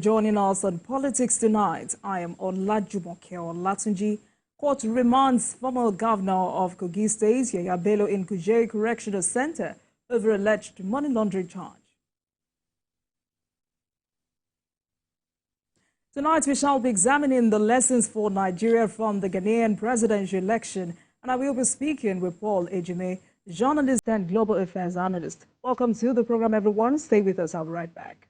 Joining us on Politics Tonight, I am Olajumoke Olatunji. Court remands former governor of Kogi State, Yaya Bello, in Kuje Correctional Center over alleged money laundering charge. Tonight, we shall be examining the lessons for Nigeria from the Ghanaian presidential election, and I will be speaking with Paul Ejime, journalist and global affairs analyst. Welcome to the program, everyone. Stay with us. I'll be right back.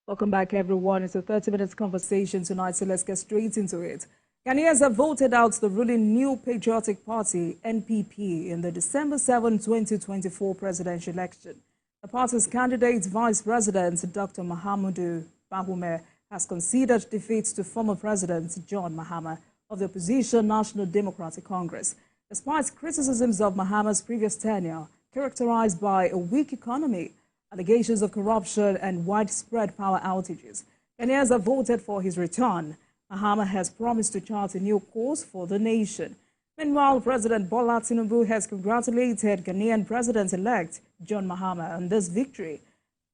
Welcome back, everyone. It's a 30-minute conversation tonight, so let's get straight into it. Ghanaians have voted out the ruling New Patriotic Party, NPP, in the December 7, 2024 presidential election. The party's candidate, Vice President Dr. Mahamudu Bahume, has conceded defeat to former President John Mahama of the opposition National Democratic Congress, despite criticisms of Mahama's previous tenure, characterized by a weak economy, allegations of corruption and widespread power outages. Ghanaians have voted for his return. Mahama has promised to chart a new course for the nation. Meanwhile, President Bola Tinubu has congratulated Ghanaian President-elect John Mahama on this victory.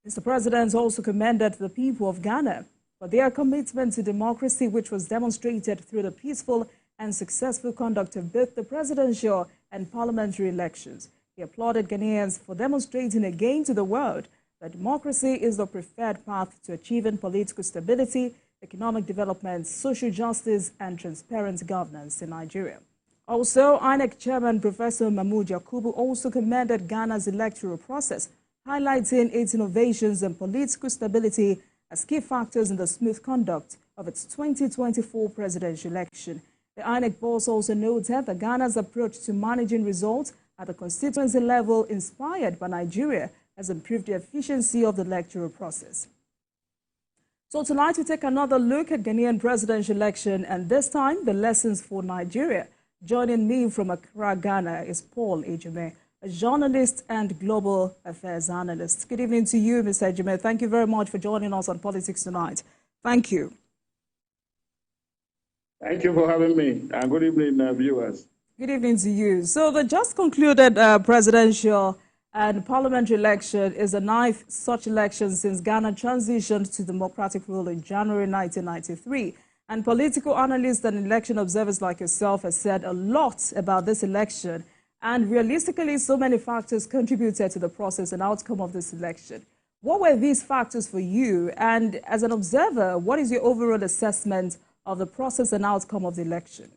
Mr. President also commended the people of Ghana for their commitment to democracy, which was demonstrated through the peaceful and successful conduct of both the presidential and parliamentary elections. He applauded Ghanaians for demonstrating again to the world that democracy is the preferred path to achieving political stability, economic development, social justice, and transparent governance in Nigeria. Also, INEC Chairman Professor Mahmoud Yakubu also commended Ghana's electoral process, highlighting its innovations and political stability as key factors in the smooth conduct of its 2024 presidential election. The INEC boss also noted that Ghana's approach to managing results at the constituency level, inspired by Nigeria, has improved the efficiency of the electoral process. So tonight we take another look at Ghanaian presidential election, and this time the lessons for Nigeria. Joining me from Accra, Ghana is Paul Ejime, a journalist and global affairs analyst. Good evening to you, Mr. Ejime. Thank you very much for joining us on Politics Tonight. Thank you. Thank you for having me, and good evening, viewers. Good evening to you. So the just concluded presidential and parliamentary election is the 9th such election since Ghana transitioned to democratic rule in January 1993. And political analysts and election observers like yourself have said a lot about this election. And realistically, so many factors contributed to the process and outcome of this election. What were these factors for you? And as an observer, what is your overall assessment of the process and outcome of the election?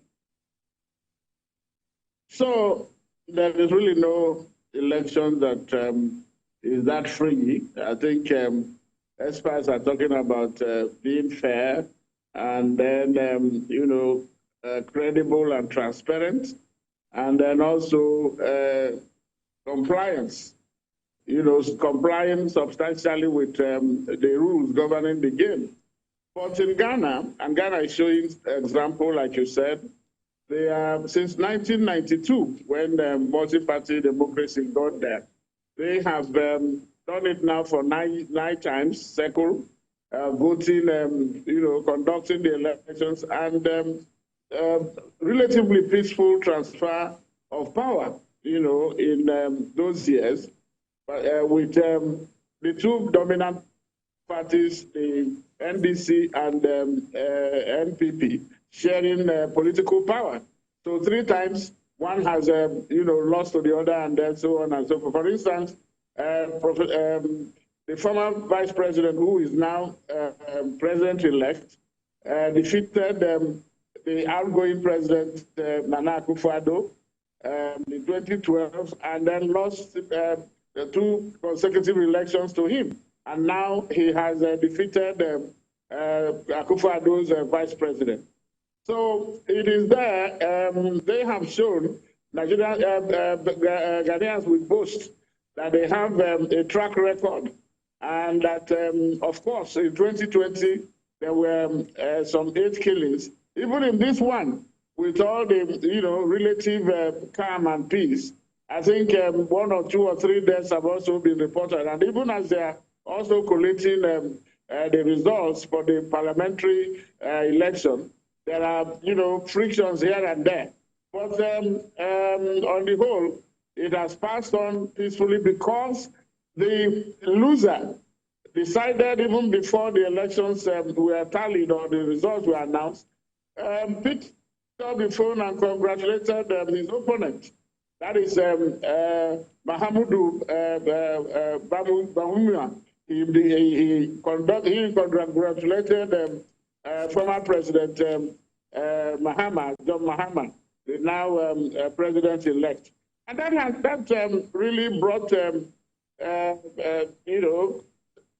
So there is really no election that is that free. I think experts are talking about being fair and then, credible and transparent, and then also compliance, complying substantially with the rules governing the game. But in Ghana, and Ghana is showing example, like you said, they are, since 1992, when multi-party democracy got there, they have done it now for nine times, circle, voting, conducting the elections, and relatively peaceful transfer of power, in those years, but, with the two dominant parties, the NDC and NPP, sharing political power. So 3 times, one has, lost to the other, and then so on and so forth. For instance, the former vice president, who is now president-elect, defeated the outgoing president, Nana Akufo-Addo, in 2012, and then lost 2 consecutive elections to him. And now he has defeated Akufo-Addo's vice president. So it is there. They have shown, Ghanaians will boast that they have a track record, and that, of course, in 2020, there were some 8 killings. Even in this one, with all the, relative calm and peace, I think 1 or 2 or 3 deaths have also been reported. And even as they are also collating the results for the parliamentary election. There are, frictions here and there. But on the whole, it has passed on peacefully because the loser decided even before the elections were tallied or the results were announced, picked up the phone and congratulated his opponent. That is Mahamudu Bawumia. He congratulated former President John Mahama, the now president-elect. And that really brought,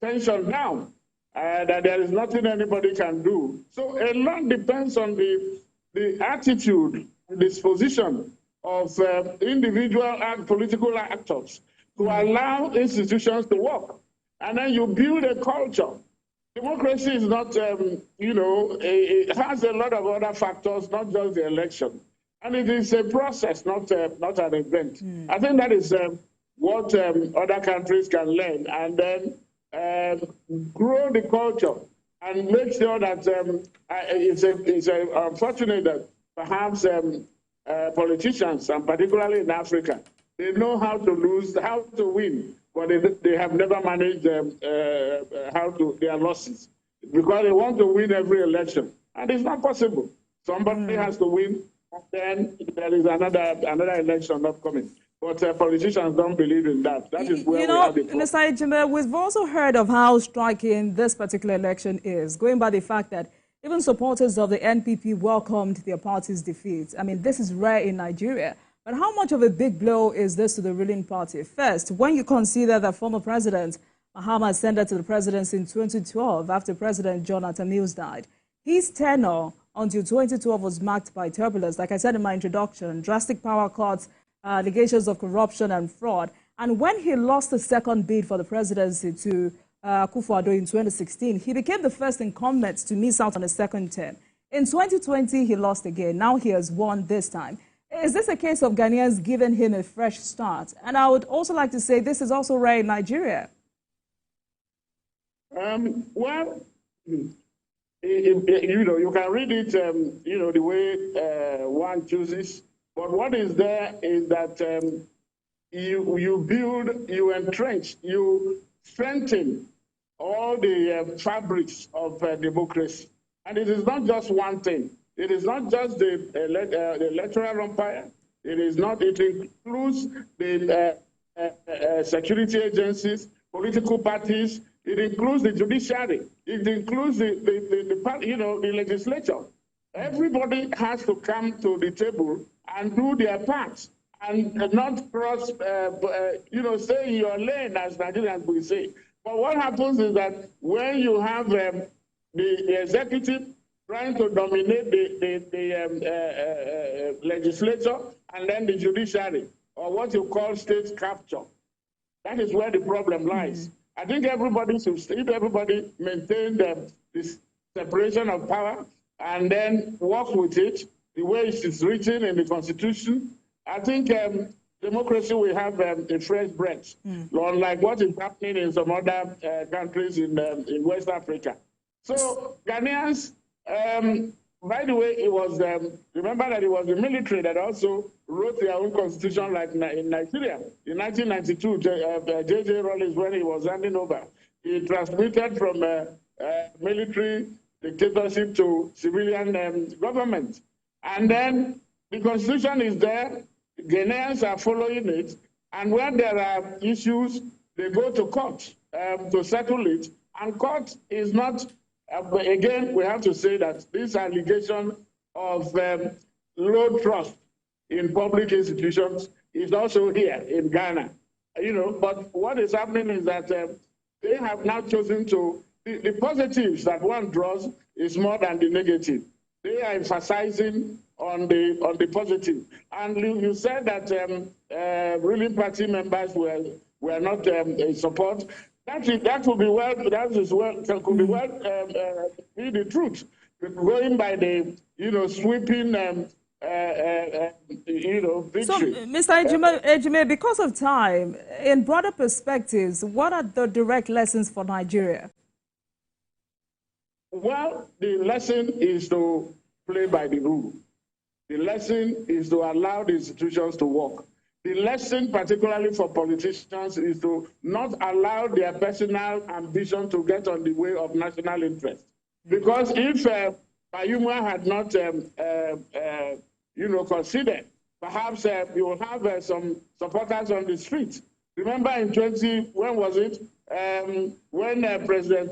tension down, that there is nothing anybody can do. So a lot depends on the attitude, disposition of individual and political actors to allow institutions to work. And then you build a culture. Democracy is not, it has a lot of other factors, not just the election. And it is a process, not an event. I think that is what other countries can learn, and then grow the culture and make sure that it's unfortunate that perhaps politicians, and particularly in Africa, they know how to lose, how to win, but they have never managed their losses, because they want to win every election, and it's not possible. Somebody has to win, and then there is another election upcoming. But politicians don't believe in that. That is where we have the problem. Mr. Ejime, we've also heard of how striking this particular election is, going by the fact that even supporters of the NPP welcomed their party's defeat. I mean, this is rare in Nigeria. But how much of a big blow is this to the ruling party? First, when you consider that former President Mahama ascended to the presidency in 2012 after President Jonathan Mills died, his tenure until 2012 was marked by turbulence, like I said in my introduction, drastic power cuts, allegations of corruption and fraud. And when he lost the second bid for the presidency to Akufo-Addo in 2016, he became the first incumbent to miss out on a second term. In 2020, he lost again. Now he has won this time. Is this a case of Ghanaians giving him a fresh start? And I would also like to say this is also rare in Nigeria. Well, you can read it, the way one chooses. But what is there is that you build, you entrench, you strengthen all the fabrics of democracy. And it is not just one thing. It is not just the electoral umpire. It includes the security agencies, political parties. It includes the judiciary. It includes the legislature. Everybody has to come to the table and do their part, and not cross, stay in your lane, as Nigerians will say. But what happens is that when you have the executive trying to dominate the legislature and then the judiciary, or what you call state capture, that is where the problem lies. I think everybody should, if everybody maintain this separation of power and then work with it, the way it is written in the Constitution, I think democracy will have a fresh breath, unlike what is happening in some other countries in West Africa. So Ghanaians, by the way, it was, remember that it was the military that also wrote their own constitution, like in Nigeria. In 1992, J.J. Rawlings, when he was handing over, he transmitted from military dictatorship to civilian government. And then the constitution is there, Ghanaians are following it, and when there are issues, they go to court to settle it. And court is not, again, we have to say that this allegation of low trust in public institutions is also here in Ghana. But what is happening is that they have now chosen to, the positives that one draws is more than the negative. They are emphasizing on the positive. And you said that ruling party members were not in support. That would be well. Could be be the truth. Going by the sweeping victory. So, Mr. Ejime, because of time, in broader perspectives, what are the direct lessons for Nigeria? Well, the lesson is to play by the rule. The lesson is to allow the institutions to work. The lesson, particularly for politicians, is to not allow their personal ambition to get on the way of national interest. Because if Bayuma had not, considered, perhaps you will have some supporters on the street. Remember in when was it? When President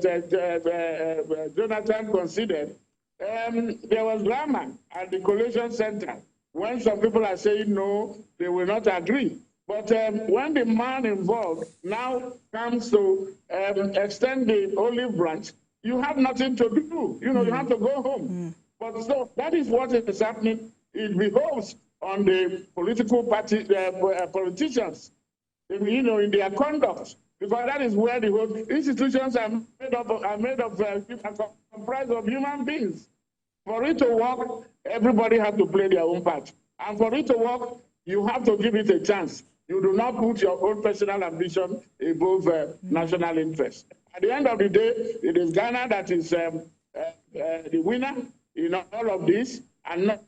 Jonathan considered, there was drama at the collation center when some people are saying no, they will not agree. But when the man involved now comes to extend the olive branch, you have nothing to do. You have to go home. But so that is what is happening. It behoves on the political party politicians, in their conduct, because that is where the whole institutions are comprised of human beings. For it to work, everybody has to play their own part. And for it to work, you have to give it a chance. You do not put your own personal ambition above national interest. At the end of the day, it is Ghana that is the winner in all of this, and not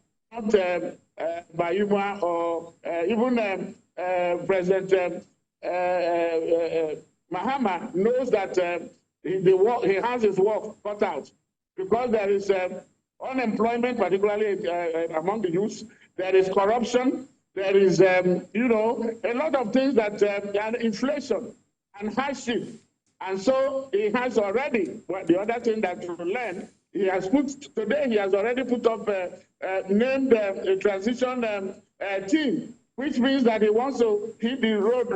Bayuma or even President Mahama knows that he has his work cut out, because there is unemployment, particularly among the youth. There is corruption. There is, a lot of things that and inflation and hardship. And so he has already, the other thing that you learn, he has already put up, named a transition team, which means that he wants to hit the road,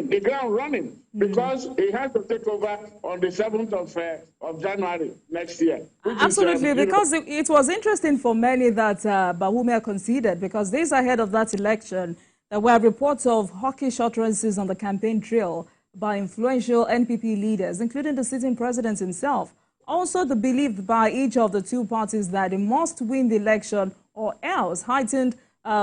the ground running, because he has to take over on the 7th of January next year. Absolutely, because it was interesting for many that Bawumia conceded, because days ahead of that election, there were reports of hawkish utterances on the campaign trail by influential NPP leaders, including the sitting president himself. Also, the belief by each of the two parties that they must win the election or else heightened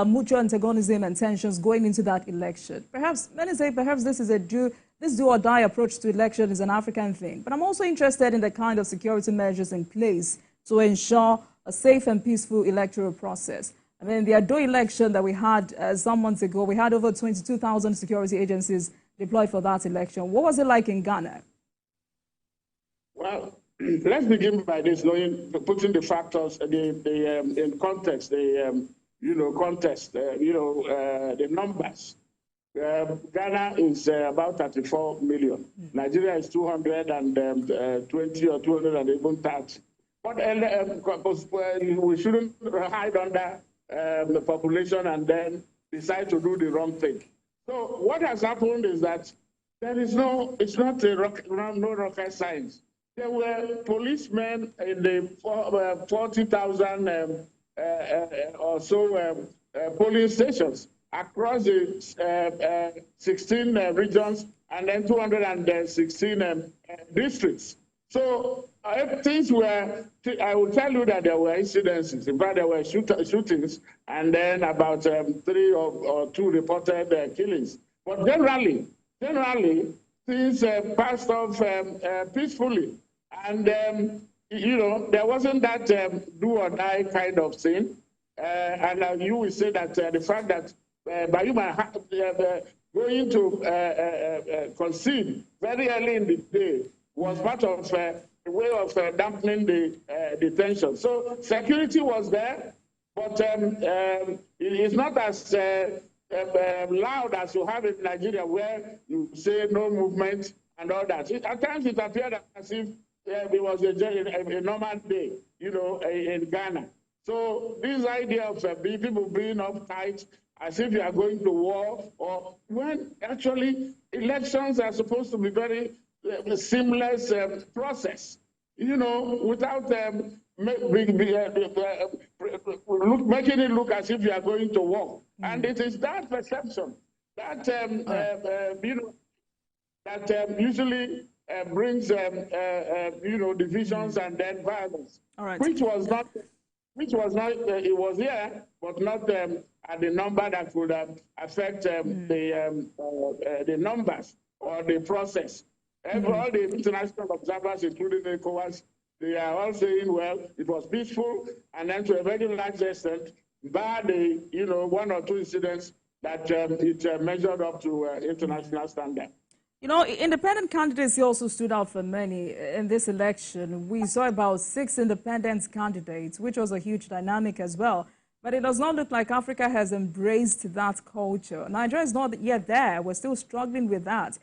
mutual antagonism and tensions going into that election. Perhaps, many say perhaps this is this do or die approach to election is an African thing. But I'm also interested in the kind of security measures in place to ensure a safe and peaceful electoral process. I mean, the Ado election that we had some months ago, we had over 22,000 security agencies deployed for that election. What was it like in Ghana? Well, let's begin by this, putting the factors in context, the numbers. Ghana is about 34 million. Nigeria is 220 or 230. But we shouldn't hide under the population and then decide to do the wrong thing. So what has happened is that it's not no rocket science. There were policemen in the 40,000 or so polling stations across the 16 regions and then 216 districts. So things were, I will tell you that there were incidences. In fact, there were shootings and then about 3 or 2 reported killings. But generally, things passed off peacefully. And, there wasn't that do or die kind of thing. And you will say that the fact that Bayuma going to concede very early in the day was part of a way of dampening the tension. So security was there, but it is not as loud as you have in Nigeria, where you say no movement and all that. At times it appeared as if it was a normal day, in Ghana. So this idea of people being uptight as if you are going to war, or when actually elections are supposed to be very seamless process, without making it look as if you are going to war. And it is that perception that that usually brings divisions and then violence. All right. Which was not. It was here, but not at the number that would affect the numbers or the process. All the international observers, including ECOWAS, they are all saying, well, it was peaceful, and then to a very large extent, bar the, one or two incidents that it measured up to international standard. Independent candidacy also stood out for many in this election. We saw about 6 independent candidates, which was a huge dynamic as well. But it does not look like Africa has embraced that culture. Nigeria is not yet there. We're still struggling with that.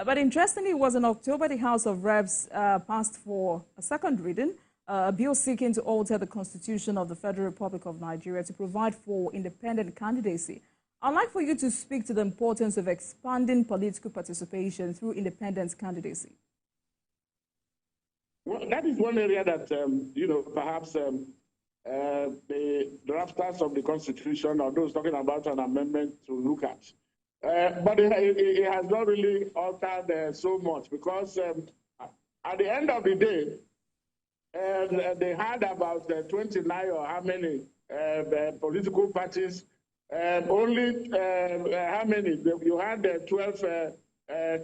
But interestingly, it was in October the House of Reps passed for a second reading, a bill seeking to alter the Constitution of the Federal Republic of Nigeria to provide for independent candidacy. I'd like for you to speak to the importance of expanding political participation through independent candidacy. Well, that is one area that, perhaps the drafters of the Constitution or those talking about an amendment to look at. But it has not really altered so much because at the end of the day, they had about 29 or how many political parties. Only how many? You had 12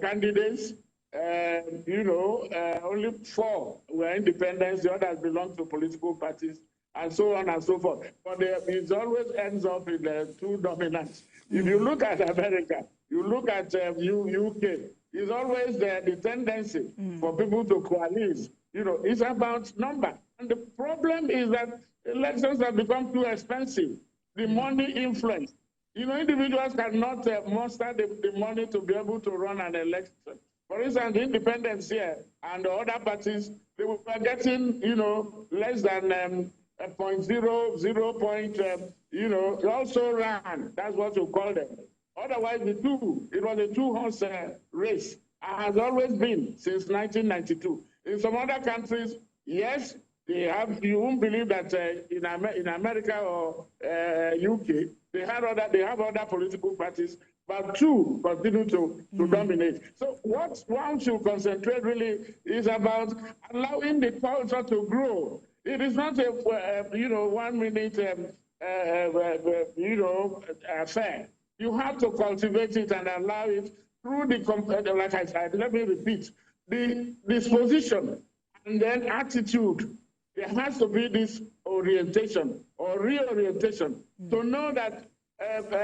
candidates. Only 4 were independents. The others belong to political parties, and so on and so forth. But it always ends up in 2 dominants. If you look at America, you look at UK, it's always the tendency for people to coalesce. It's about number. And the problem is that elections have become too expensive. The money influence. Individuals cannot muster the money to be able to run an election. For instance, the independents here and the other parties, they were getting, less than 0.00 point, also ran. That's what you call them. Otherwise, it was a 2-horse race. It has always been since 1992. In some other countries, yes, they have. You won't believe that in America or UK, they have other political parties, but 2 continue to dominate. So what one should concentrate really is about allowing the culture to grow. It is not a 1 minute affair. You have to cultivate it and allow it through the like I said. Let me repeat: the disposition and then attitude. There has to be this orientation or reorientation to know that,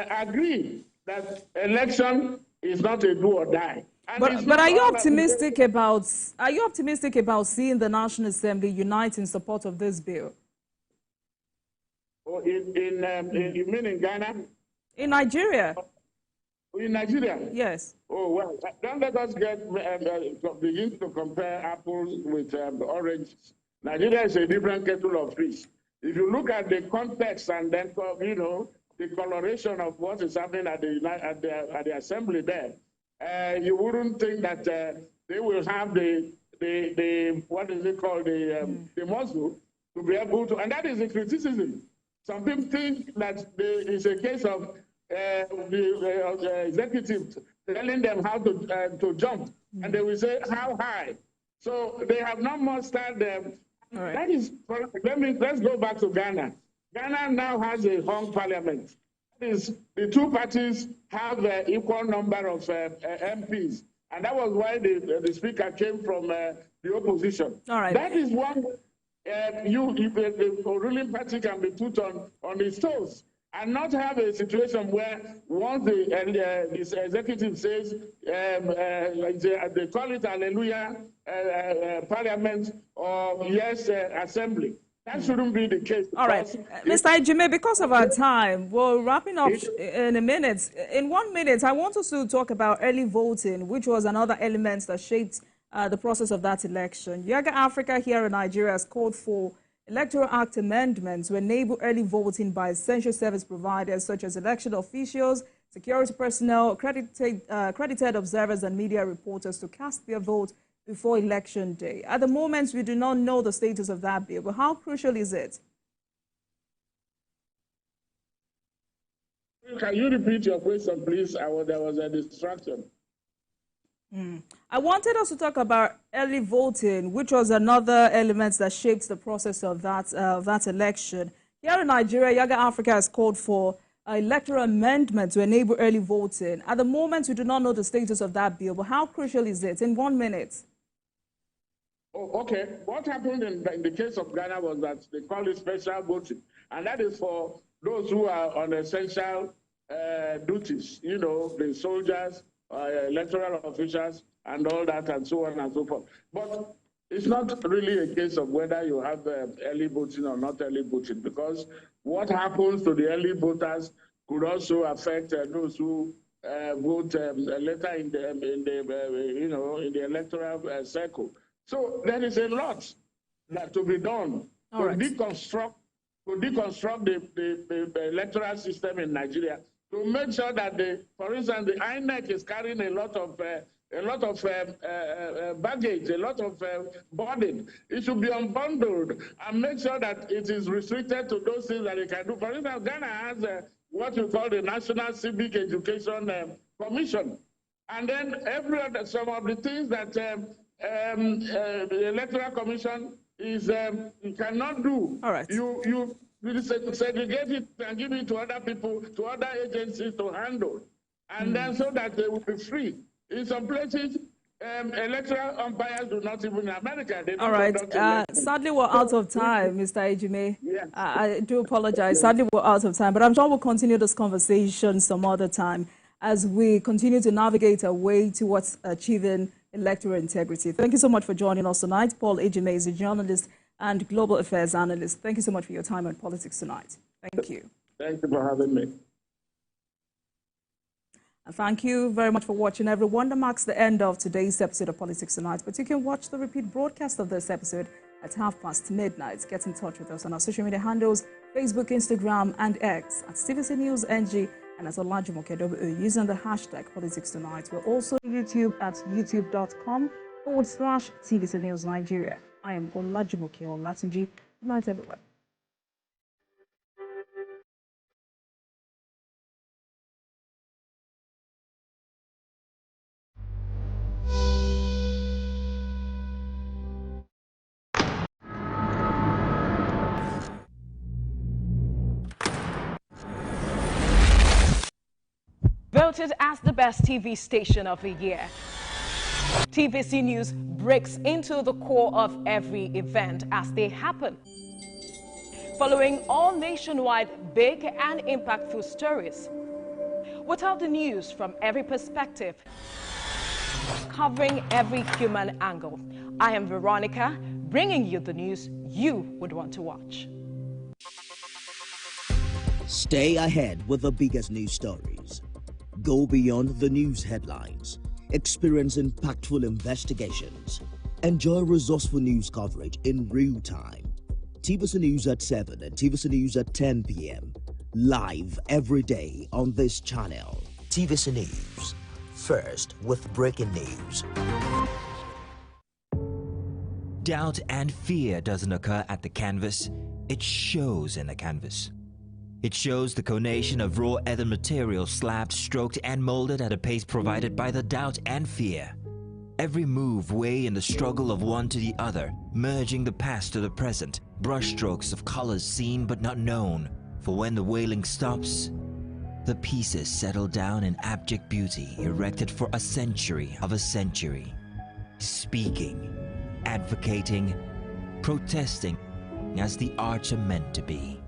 agree that election is not a do or die. But are you optimistic about seeing the National Assembly unite in support of this bill? Oh, you mean in Ghana? In Nigeria. In Nigeria? Yes. Oh, well, don't let us begin to compare apples with oranges. Nigeria is a different kettle of fish. If you look at the context and then, the coloration of what is happening at the assembly there, you wouldn't think that they will have the what is it called, the muscle to be able to, and that is the criticism. Some people think that it's a case of the executive telling them how to jump, and they will say how high. So they have not mustered them. Right. That is, let's go back to Ghana. Ghana now has a hung parliament. That is, the 2 parties have an equal number of MPs, and that was why the speaker came from the opposition. All right. That is one. If the ruling party can be put on its toes and not have a situation where once this executive says they call it hallelujah parliament or yes assembly. That shouldn't be the case. All right, Mr. Ejime, because of our time, we're wrapping up in a minute. In 1 minute, I want us to talk about early voting, which was another element that shaped the process of that election. Yaga Africa here in Nigeria has called for Electoral Act amendments to enable early voting by essential service providers such as election officials, security personnel, accredited observers, and media reporters to cast their vote before election day. At the moment, we do not know the status of that bill, but how crucial is it? Can you repeat your question, please? There was a distraction. I wanted us to talk about early voting, which was another element that shaped the process of that election. Here in Nigeria, Yaga Africa has called for electoral amendment to enable early voting. At the moment, we do not know the status of that bill, but how crucial is it? In 1 minute. Oh, okay. What happened in the case of Ghana was that they call it special voting, and that is for those who are on essential duties, you know, the soldiers, electoral officials, and all that, and so on and so forth. But it's not really a case of whether you have early voting or not early voting, because what happens to the early voters could also affect those who vote later in the electoral cycle. So there is a lot that to be done to deconstruct the electoral system in Nigeria, to make sure that for instance, the INEC is carrying a lot of baggage, a lot of burden. It should be unbundled and make sure that it is restricted to those things that it can do. For instance, Ghana has what we call the National Civic Education Commission, and then some of the things that the Electoral Commission is cannot do. All right. You segregate it and give it to other people, to other agencies to handle, and then so that they will be free. In some places, electoral umpires do not even in America. They don't. All right. Sadly, we're out of time, Mr. Ejime. Yes. I do apologize. Yes. Sadly, we're out of time, but I'm sure we'll continue this conversation some other time as we continue to navigate our way towards achieving electoral integrity. Thank you so much for joining us tonight. Paul Ejime is a journalist and global affairs analyst. Thank you so much for your time on Politics Tonight. Thank you. Thank you for having me. And thank you very much for watching, everyone. That marks the end of today's episode of Politics Tonight. But you can watch the repeat broadcast of this episode at midnight. Get in touch with us on our social media handles, Facebook, Instagram, and X at TVC News NG and at Olajumoke using the hashtag Politics Tonight. We're also on YouTube at youtube.com/TVC News Nigeria. I am Olajumoke Olatunji. Good night, everyone. Voted as the best TV station of the year, TVC News breaks into the core of every event as they happen. Following all nationwide big and impactful stories, without the news from every perspective, covering every human angle. I am Veronica, bringing you the news you would want to watch. Stay ahead with the biggest news stories. Go beyond the news headlines. Experience impactful investigations. Enjoy resourceful news coverage in real time. TVC News at 7 and TVC News at 10 p.m. Live every day on this channel. TVC News. First with breaking news. Doubt and fear doesn't occur at the canvas. It shows in the canvas. It shows the conation of raw earthen material slabbed, stroked, and molded at a pace provided by the doubt and fear. Every move way in the struggle of one to the other, merging the past to the present, brushstrokes of colors seen but not known. For when the wailing stops, the pieces settle down in abject beauty erected for a century of a century. Speaking, advocating, protesting as the arts are meant to be.